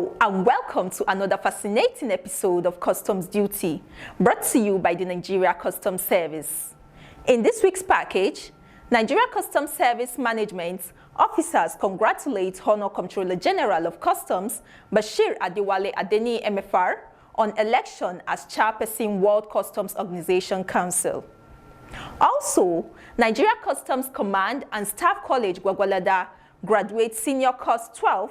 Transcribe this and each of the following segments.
Hello and welcome to another fascinating episode of Customs Duty, brought to you by the Nigeria Customs Service. In this week's package, Nigeria Customs Service Management officers congratulate Honor Comptroller-General of Customs Bashir Adewale Adeni MFR on election as Chairperson World Customs Organization Council. Also, Nigeria Customs Command and Staff College Gwagwalada graduate Senior Course 12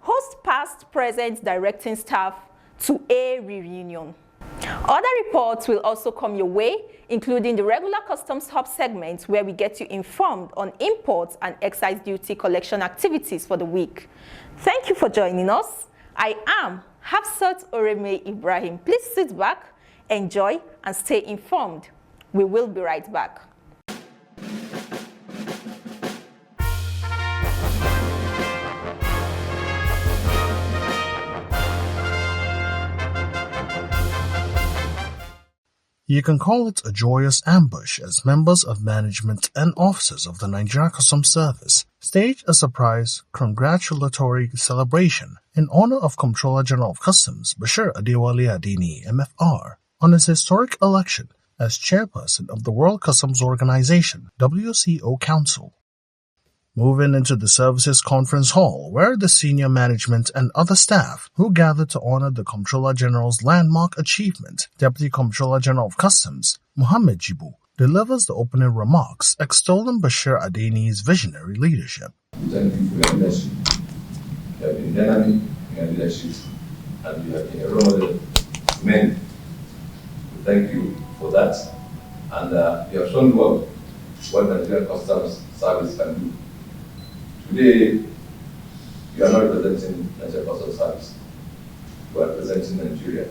host past, present directing staff to a reunion. Other reports will also come your way, including the regular Customs Hub segment where we get you informed on imports and excise duty collection activities for the week. Thank you for joining us. I am Hafsat Oreme Ibrahim. Please sit back, enjoy, and stay informed. We will be right back. You can call it a joyous ambush as members of management and officers of the Nigeria Customs Service stage a surprise congratulatory celebration in honor of Comptroller-General of Customs Bashir Adewale Adeni MFR on his historic election as Chairperson of the World Customs Organization WCO Council. Moving into the service's conference hall where the senior management and other staff who gathered to honor the Comptroller-General's landmark achievement, Deputy Comptroller-General of Customs Mohammed Jibu delivers the opening remarks extolling Bashir Adeni's visionary leadership. Thank you for your leadership. You have been dynamic in your leadership and you have been a role model to many. Thank you for that. And you have shown what Nigeria Customs Service can do. Today, you are not representing Nigeria Customs Service. You are representing Nigeria.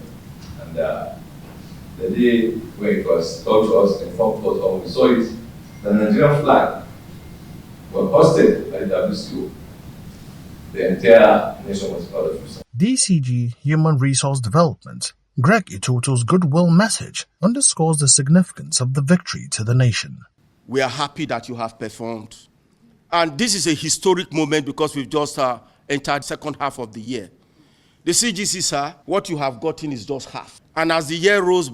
And the day when it was told to us, informed us, when we saw it, the Nigerian flag was hosted by the WCO. The entire nation was proud of you. DCG Human Resource Development Greg Itoto's goodwill message underscores the significance of the victory to the nation. We are happy that you have performed. And this is a historic moment because we've just entered the second half of the year. The CGC, sir, what you have gotten is just half. And as the year rolls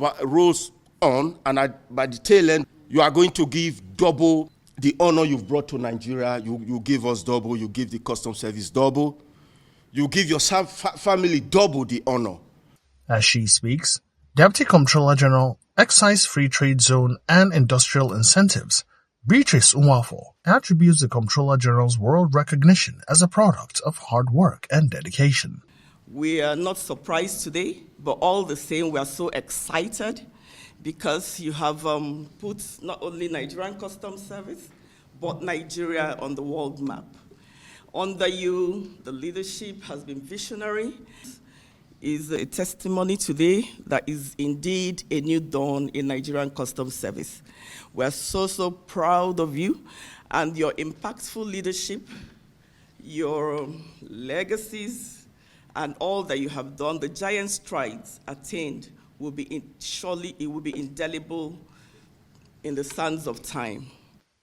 on, and by the tail end, you are going to give double the honor you've brought to Nigeria. You give us double, you give the Customs Service double. You give your family double the honor. As she speaks, Deputy Comptroller-General, Excise Free Trade Zone and Industrial Incentives Beatrice Nwafo attributes the Comptroller-General's world recognition as a product of hard work and dedication. We are not surprised today, but all the same, we are so excited because you have put not only Nigerian Customs Service, but Nigeria on the world map. Under you, the leadership has been visionary. Is a testimony today that is indeed a new dawn in Nigerian Customs Service. We're so proud of you and your impactful leadership, your legacies, and all that you have done. The giant strides attained will be surely it will be indelible in the sands of time.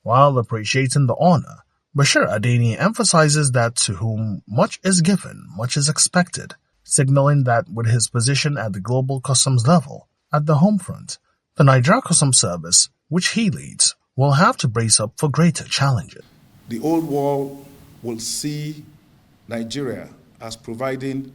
While appreciating the honor, Bashir Adeni emphasizes that to whom much is given, much is expected, signaling that with his position at the global customs level, at the home front, the Nigeria Customs Service, which he leads, will have to brace up for greater challenges. The old world will see Nigeria as providing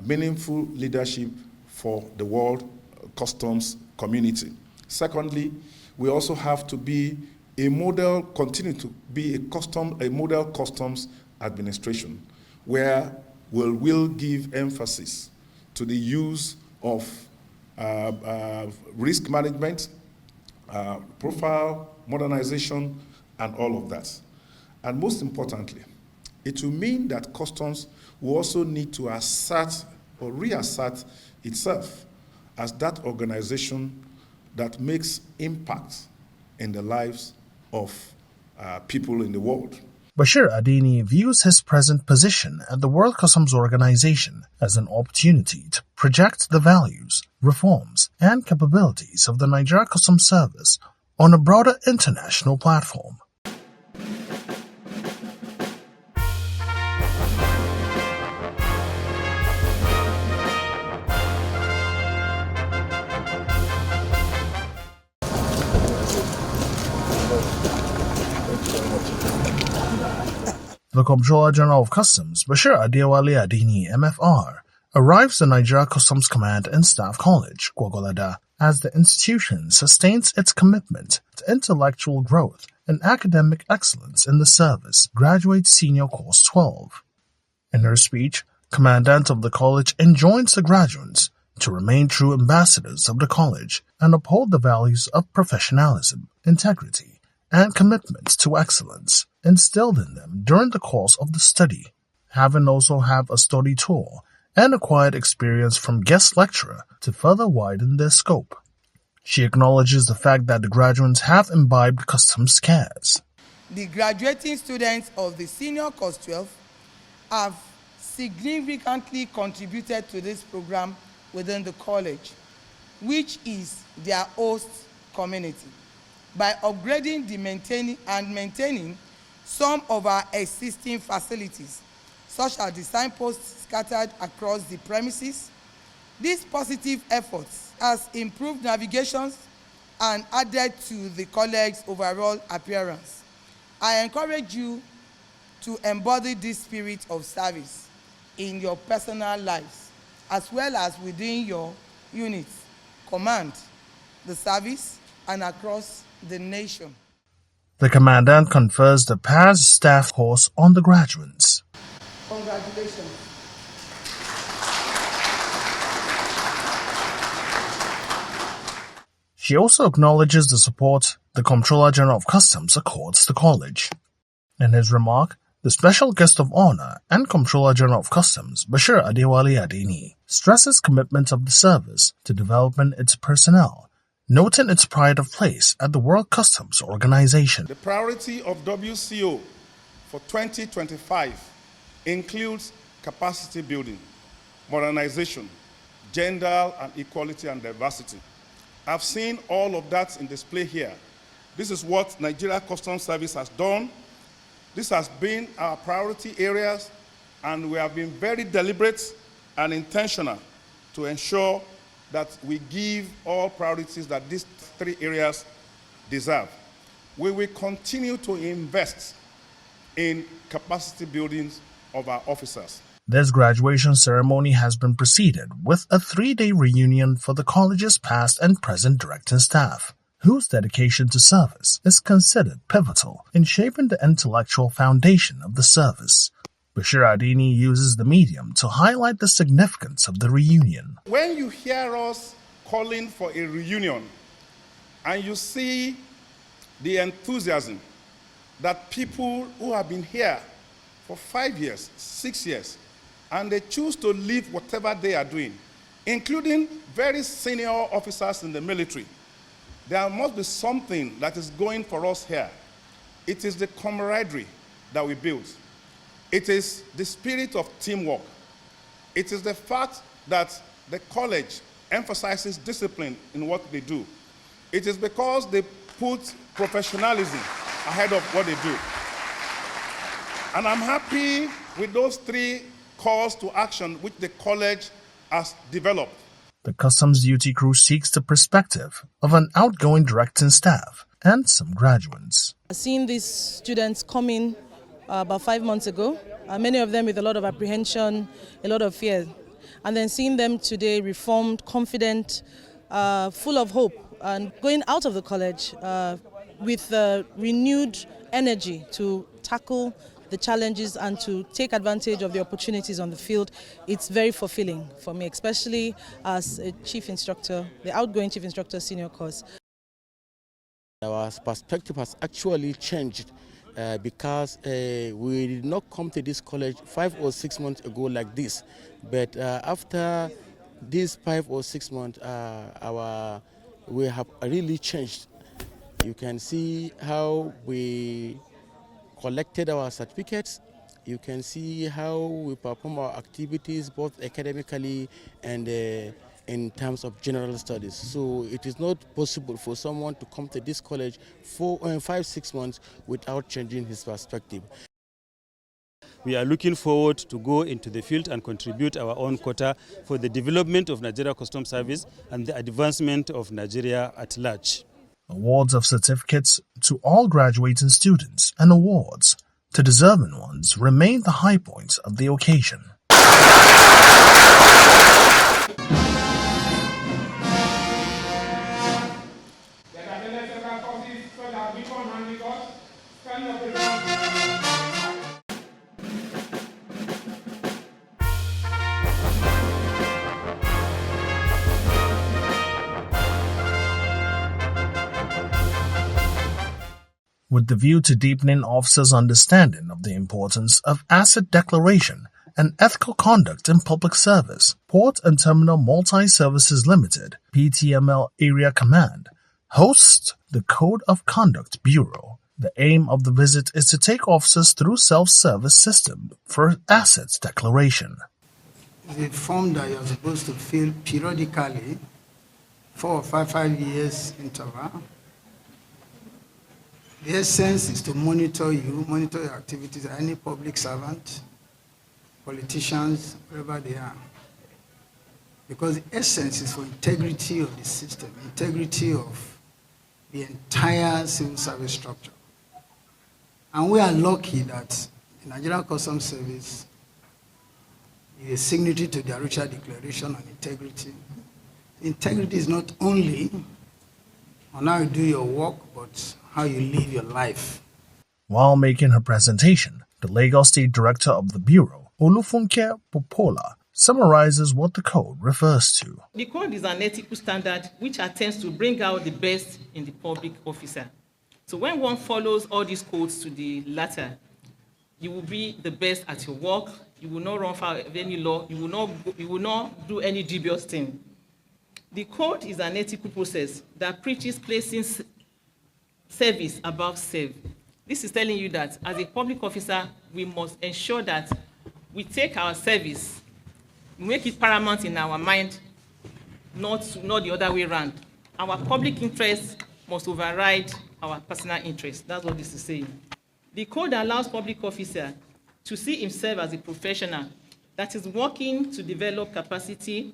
meaningful leadership for the world customs community. Secondly, we also have to be a model, continue to be a model customs administration, where will give emphasis to the use of risk management, profile, modernization, and all of that. And most importantly, it will mean that customs will also need to assert or reassert itself as that organization that makes impact in the lives of people in the world. Bashir Adeni views his present position at the World Customs Organization as an opportunity to project the values, reforms, and capabilities of the Nigeria Customs Service on a broader international platform. The Comptroller-General of Customs, Bashir Adewale Adini, MFR, arrives at Nigeria Customs Command and Staff College, Gwagwalada, as the institution sustains its commitment to intellectual growth and academic excellence in the service, graduates Senior Course 12. In her speech, Commandant of the college enjoins the graduates to remain true ambassadors of the college and uphold the values of professionalism, integrity, and commitment to excellence instilled in them during the course of the study, having also have a study tour and acquired experience from guest lecturer to further widen their scope. She acknowledges the fact that the graduates have imbibed customs cares. The graduating students of the Senior Course 12 have significantly contributed to this program within the college, which is their host community, by upgrading maintaining some of our existing facilities, such as the signposts scattered across the premises. These positive efforts has improved navigation and added to the college's overall appearance. I encourage you to embody this spirit of service in your personal lives, as well as within your units, command, the service, and across the nation. The Commandant confers the PAS staff course on the graduates. Congratulations. She also acknowledges the support the Comptroller-General of Customs accords the college. In his remark, the special guest of honor and Comptroller-General of Customs, Bashir Adewale Adini, stresses commitment of the service to developing its personnel, noting its pride of place at the World Customs Organization. The priority of WCO for 2025 includes capacity building, modernization, gender and equality and diversity. I've seen all of that in display here. This is what Nigeria Customs Service has done. This has been our priority areas, and we have been very deliberate and intentional to ensure that we give all priorities that these three areas deserve. We will continue to invest in capacity buildings of our officers. This graduation ceremony has been preceded with a 3-day reunion for the college's past and present directing staff, whose dedication to service is considered pivotal in shaping the intellectual foundation of the service. Bashir Adini uses the medium to highlight the significance of the reunion. When you hear us calling for a reunion and you see the enthusiasm that people who have been here for 5 years, 6 years, and they choose to leave whatever they are doing, including very senior officers in the military, there must be something that is going for us here. It is the camaraderie that we build. It is the spirit of teamwork. It is the fact that the college emphasizes discipline in what they do. It is because they put professionalism ahead of what they do. And I'm happy with those 3 calls to action which the college has developed. The customs duty crew seeks the perspective of an outgoing directing staff and some graduates. Seeing these students come in about 5 months ago, many of them with a lot of apprehension, a lot of fear, and then seeing them today reformed, confident, full of hope, and going out of the college with renewed energy to tackle the challenges and to take advantage of the opportunities on the field, it's very fulfilling for me, especially as a chief instructor, the outgoing chief instructor senior course. Our perspective has actually changed because we did not come to this college 5 or 6 months ago like this, but after these 5 or 6 months, we have really changed. You can see how we collected our certificates. You can see how we perform our activities both academically and in terms of general studies. So it is not possible for someone to come to this college for 5-6 months without changing his perspective. We are looking forward to go into the field and contribute our own quota for the development of Nigeria Customs Service and the advancement of Nigeria at large. Awards of certificates to all graduating students and awards to deserving ones remained the high points of the occasion. With the view to deepening officers' understanding of the importance of asset declaration and ethical conduct in public service, Port and Terminal Multi-Services Limited, PTML Area Command, hosts the Code of Conduct Bureau. The aim of the visit is to take officers through self-service system for assets declaration. The form that you're supposed to fill periodically, 4 or 5 years interval. The essence is to monitor your activities, any public servant, politicians, wherever they are. Because the essence is for integrity of the system, integrity of the entire civil service structure. And we are lucky that the Nigerian Customs Service is a signatory to the Arusha Declaration on Integrity. Integrity is not only on how you do your work, but how you live your life. While making her presentation, the Lagos State Director of the Bureau, Olufunke Popola, summarizes what the code refers to. The code is an ethical standard which attempts to bring out the best in the public officer. So when one follows all these codes to the latter, you will be the best at your work, you will not run foul of any law, you will not do any dubious thing. The code is an ethical process that preaches placing service above self. This is telling you that as a public officer, we must ensure that we take our service, make it paramount in our mind, not the other way around. Our public interest must override our personal interest. That's what this is saying. The code allows public officer to see himself as a professional that is working to develop capacity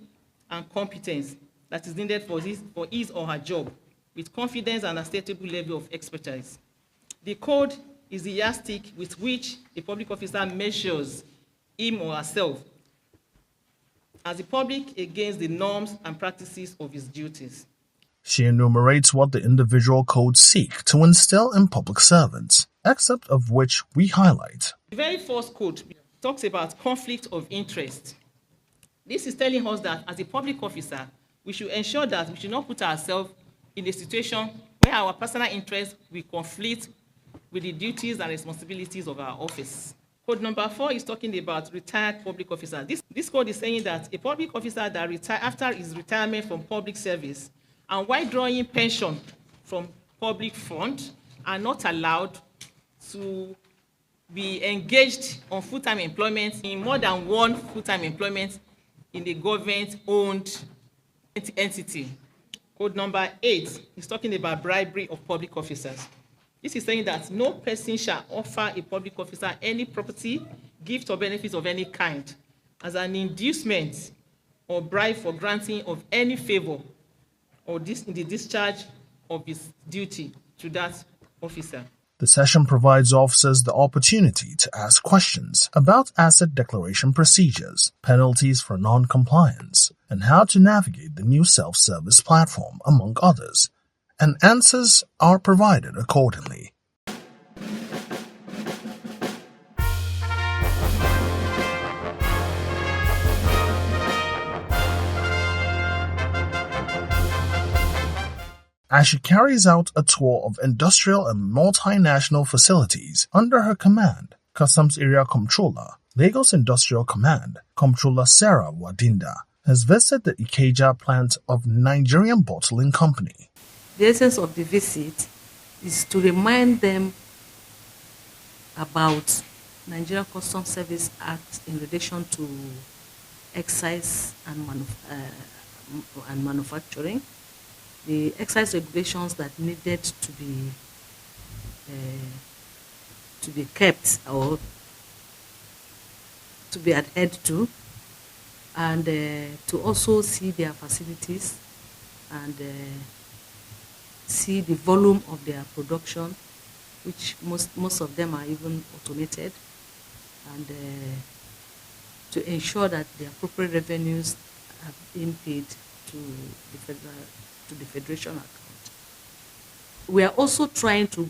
and competence that is needed for his or her job, with confidence and a stable level of expertise. The code is the yardstick with which a public officer measures him or herself as a public against the norms and practices of his duties. She enumerates what the individual codes seek to instill in public servants, excerpt of which we highlight. The very first code talks about conflict of interest. This is telling us that as a public officer, we should ensure that we should not put ourselves in a situation where our personal interests will conflict with the duties and responsibilities of our office. Code number 4 is talking about retired public officers. This code is saying that a public officer that retires after his retirement from public service and while drawing pension from public fund are not allowed to be engaged on full-time employment in more than one full-time employment in the government-owned entity. Code number 8 is talking about bribery of public officers. This is saying that no person shall offer a public officer any property, gift, or benefits of any kind as an inducement or bribe for granting of any favor or in the discharge of his duty to that officer. The session provides officers the opportunity to ask questions about asset declaration procedures, penalties for non-compliance, and how to navigate the new self-service platform, among others, and answers are provided accordingly. As she carries out a tour of industrial and multinational facilities under her command, Customs Area Comptroller, Lagos Industrial Command, Comptroller Sarah Wadinda, has visited the Ikeja plant of Nigerian Bottling Company. The essence of the visit is to remind them about Nigeria Customs Service Act in relation to excise and manufacturing, the excise regulations that needed to be kept or to be adhered to, and to also see their facilities and see the volume of their production which most of them are even automated, and to ensure that the appropriate revenues are being paid to the federation account. We are also trying to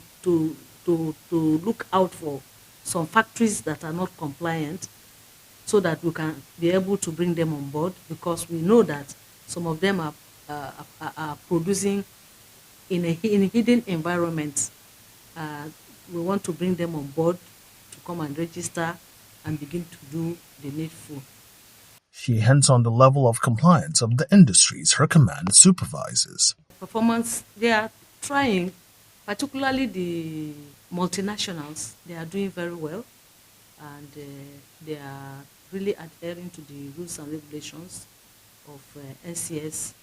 look out for some factories that are not compliant, so that we can be able to bring them on board, because we know that some of them are producing in hidden environments. We want to bring them on board to come and register and begin to do the needful. She hints on the level of compliance of the industries her command supervises. Performance, they are trying, particularly the multinationals. They are doing very well, and they are really adhering to the rules and regulations of NCS.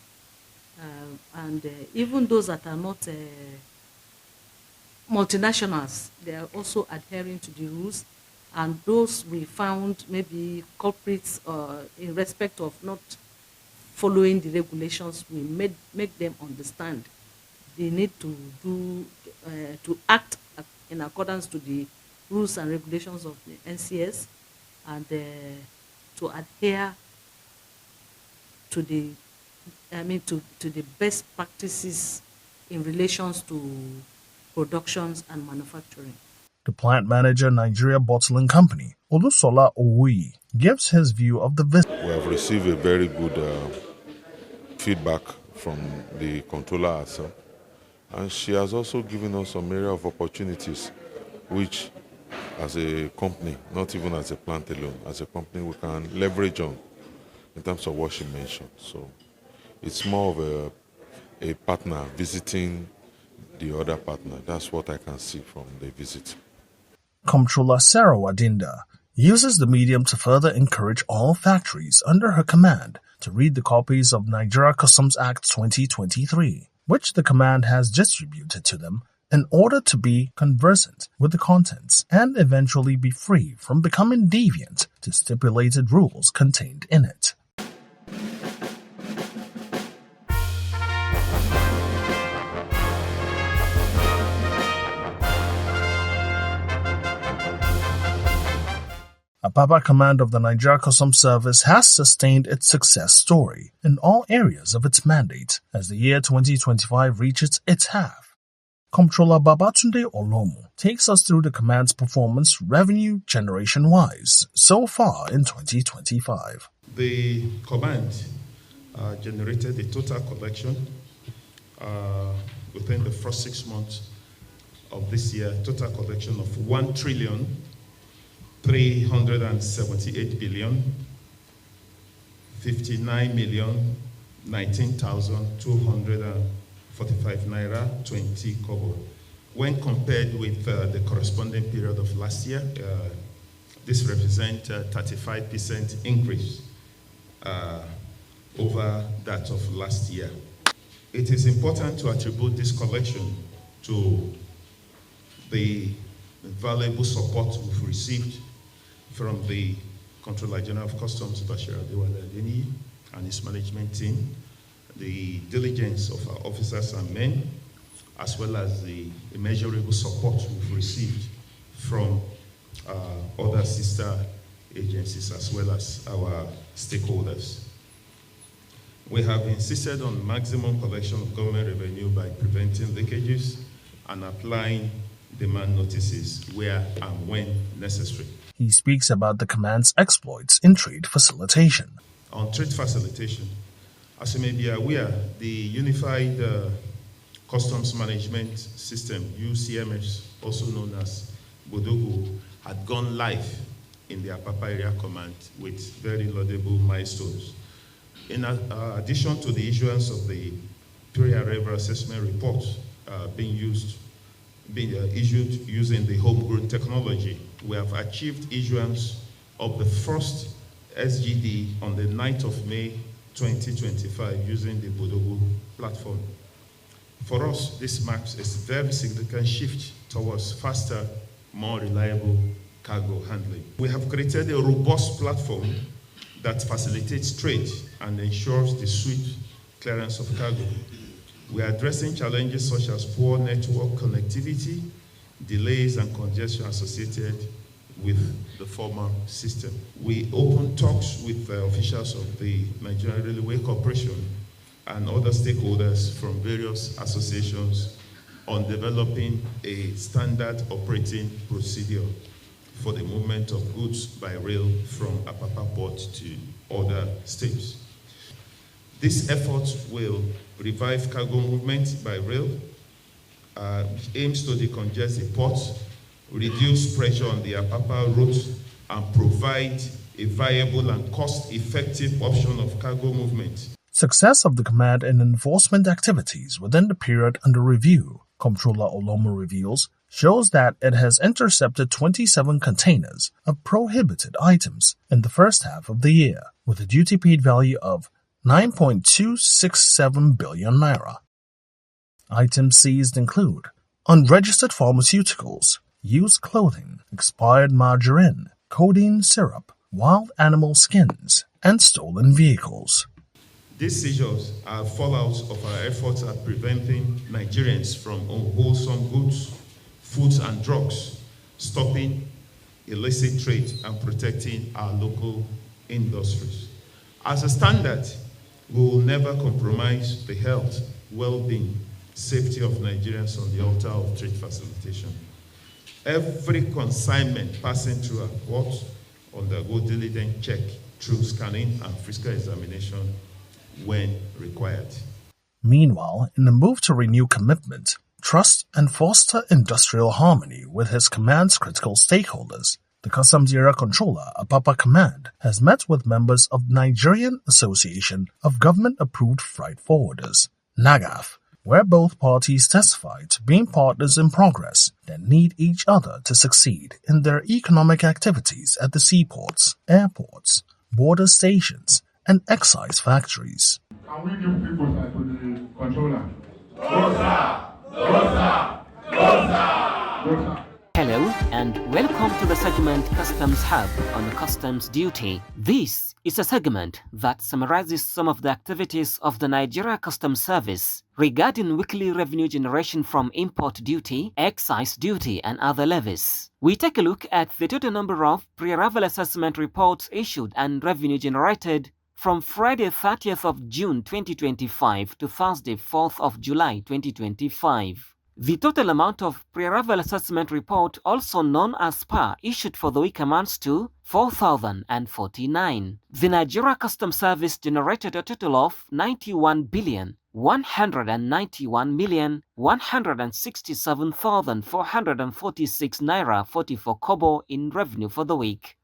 And even those that are not multinationals, they are also adhering to the rules. And those we found maybe culprits in respect of not following the regulations, we make them understand they need to act in accordance to the rules and regulations of the NCS, and to adhere to the best practices in relations to productions and manufacturing. The plant manager, Nigeria Bottling Company, Olusola Owuyi, gives his view of the visit. We have received a very good feedback from the controller herself, and she has also given us some area of opportunities which, as a company, not even as a plant alone, as a company we can leverage on in terms of what she mentioned. So it's more of a partner visiting the other partner. That's what I can see from the visit. Comptroller Sarah Wadinda uses the medium to further encourage all factories under her command to read the copies of Nigeria Customs Act 2023, which the command has distributed to them in order to be conversant with the contents and eventually be free from becoming deviant to stipulated rules contained in it. Apapa Command of the Nigeria Customs Service has sustained its success story in all areas of its mandate as the year 2025 reaches its half. Comptroller Babatunde Olomu takes us through the command's performance revenue generation-wise so far in 2025. The command generated a total collection within the first 6 months of this year, total collection of 1,378 billion 59,019,245 naira 20 kobo. When compared with the corresponding period of last year, this represents a 35% increase over that of last year. It is important to attribute this collection to the valuable support we've received from the Comptroller-General of Customs, Bashir Adewale and his management team, the diligence of our officers and men, as well as the immeasurable support we've received from other sister agencies as well as our stakeholders. We have insisted on maximum collection of government revenue by preventing leakages and applying demand notices where and when necessary. He speaks about the command's exploits in trade facilitation. On trade facilitation, as you may be aware, the Unified Customs Management System, UCMS, also known as Bodogo, had gone live in the Apapa Area Command with very laudable milestones. In addition to the issuance of the pre-arrival assessment report being issued using the homegrown technology, we have achieved issuance of the first SGD on the 9th of May 2025 using the Bodogo platform. For us, this marks a very significant shift towards faster, more reliable cargo handling. We have created a robust platform that facilitates trade and ensures the swift clearance of cargo. We are addressing challenges such as poor network connectivity delays and congestion associated with the former system. We opened talks with officials of the Nigerian Railway Corporation and other stakeholders from various associations on developing a standard operating procedure for the movement of goods by rail from Apapa Port to other states. This effort will revive cargo movement by rail, aims to decongest the port, reduce pressure on the Apapa route, and provide a viable and cost-effective option of cargo movement. Success of the command and enforcement activities within the period under review, Comptroller Olomo reveals, shows that it has intercepted 27 containers of prohibited items in the first half of the year, with a duty paid value of 9.267 billion naira. Items seized include unregistered pharmaceuticals, used clothing, expired margarine, codeine syrup, wild animal skins, and stolen vehicles. These seizures are fallout of our efforts at preventing Nigerians from unwholesome goods, foods and drugs, stopping illicit trade and protecting our local industries. As a standard, we will never compromise the health, well-being, safety of Nigerians on the altar of trade facilitation. Every consignment passing through our port undergo diligent check through scanning and physical examination when required. Meanwhile, in a move to renew commitment, trust, and foster industrial harmony with his command's critical stakeholders, the Customs Area Controller, Apapa Command, has met with members of Nigerian Association of Government-Approved Freight Forwarders, NAGAF, where both parties testified to being partners in progress that need each other to succeed in their economic activities at the seaports, airports, border stations, and excise factories. Can we give people to the controller? Hello and welcome to the segment Customs Hub on Customs Duty. This is a segment that summarizes some of the activities of the Nigeria Customs Service regarding weekly revenue generation from import duty, excise duty, and other levies. We take a look at the total number of pre-arrival assessment reports issued and revenue generated from Friday 30th of June 2025 to Thursday 4th of July 2025. The total amount of pre-arrival assessment report, also known as PAR, issued for the week amounts to 4,049. The Nigeria Customs Service generated a total of 91,191,167,446 naira 44 kobo in revenue for the week.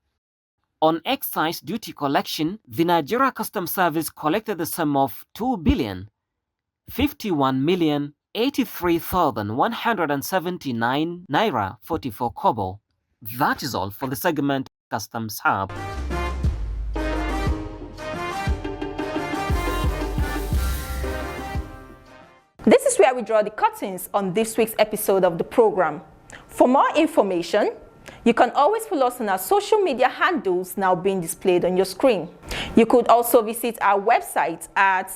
On excise duty collection, the Nigeria Customs Service collected the sum of 2,051,083,179 naira 44 kobo. That is all for the segment Customs Hub. This is where we draw the curtains on this week's episode of the program. For more information, you can always follow us on our social media handles now being displayed on your screen. You could also visit our website at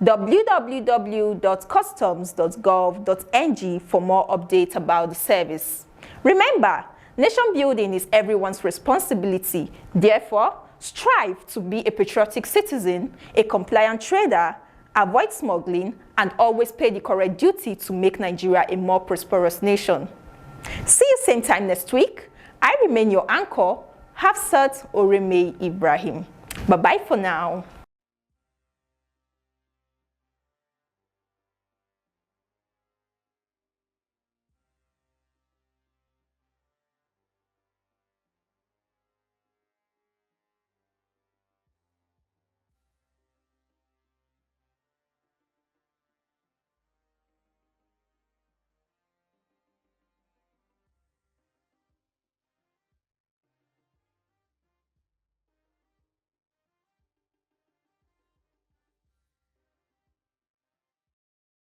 www.customs.gov.ng for more updates about the service. Remember, nation building is everyone's responsibility. Therefore, strive to be a patriotic citizen, a compliant trader, avoid smuggling, and always pay the correct duty to make Nigeria a more prosperous nation. See you same time next week. I remain your anchor, Hafsat Oreme Ibrahim. Bye-bye for now.